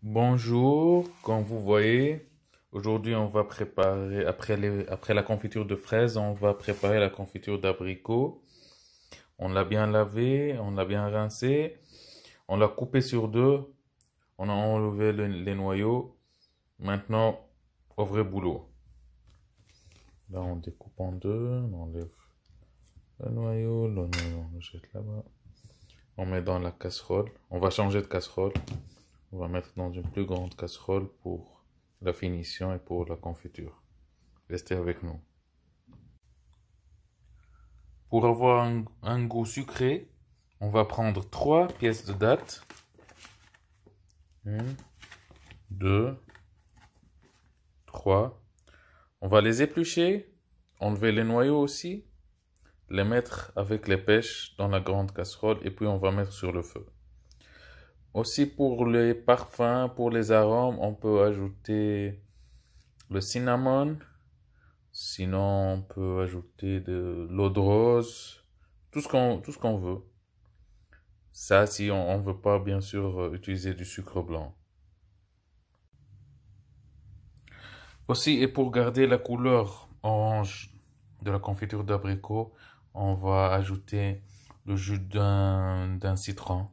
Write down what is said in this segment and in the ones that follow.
Bonjour, comme vous voyez, aujourd'hui on va préparer, après la confiture de fraises, on va préparer la confiture d'abricot. On l'a bien lavé, on l'a bien rincé, on l'a coupé sur deux, on a enlevé les noyaux. Maintenant, au vrai boulot. Là on découpe en deux, on enlève le noyau on le jette là-bas. On met dans la casserole, on va changer de casserole. On va mettre dans une plus grande casserole pour la finition et pour la confiture. Restez avec nous. Pour avoir un goût sucré, on va prendre 3 pièces de dattes. 1, 2, 3. On va les éplucher, enlever les noyaux aussi, les mettre avec les pêches dans la grande casserole et puis on va mettre sur le feu. Aussi pour les parfums, pour les arômes, on peut ajouter le cinnamon. Sinon, on peut ajouter de l'eau de rose, tout ce qu'on veut. Ça, si on ne veut pas, bien sûr, utiliser du sucre blanc. Aussi, et pour garder la couleur orange de la confiture d'abricot, on va ajouter le jus d'un citron,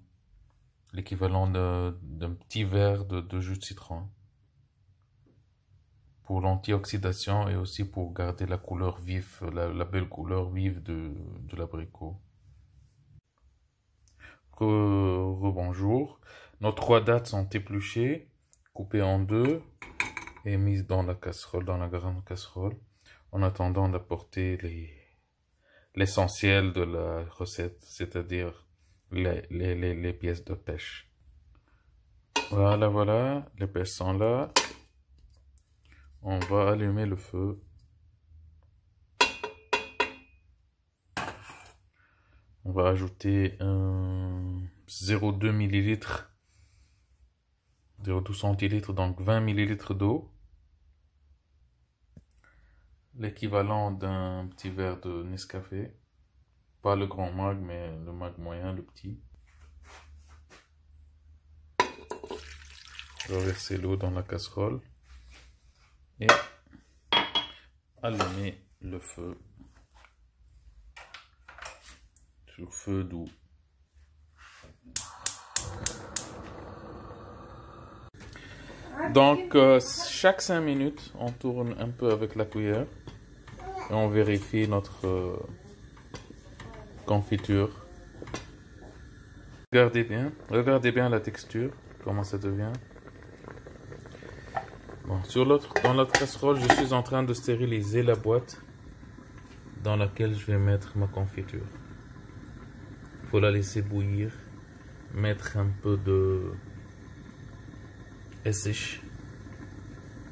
l'équivalent d'un petit verre de jus de citron, pour l'antioxydation et aussi pour garder la couleur vive, la belle couleur vive de l'abricot. Rebonjour. Nos 3 dattes sont épluchées, coupées en deux et mises dans la casserole, dans la grande casserole, en attendant d'apporter l'essentiel de la recette, c'est-à-dire les pièces de pêche. Voilà, les pêches sont là. On va allumer le feu. On va ajouter un 0,2 ml, 0,2 centilitres, donc 20 ml d'eau. L'équivalent d'un petit verre de Nescafé. Pas le grand mag, mais le mag moyen, le petit. Je vais verser l'eau dans la casserole. Et allumer le feu. Sur feu doux. Donc, chaque 5 minutes, on tourne un peu avec la cuillère. Et on vérifie notre confiture. Regardez bien la texture, comment ça devient. Bon, dans l'autre casserole, je suis en train de stériliser la boîte dans laquelle je vais mettre ma confiture. Il faut la laisser bouillir, mettre un peu de essich,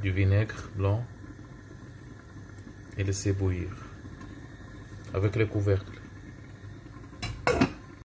du vinaigre blanc et laisser bouillir avec le couvercle.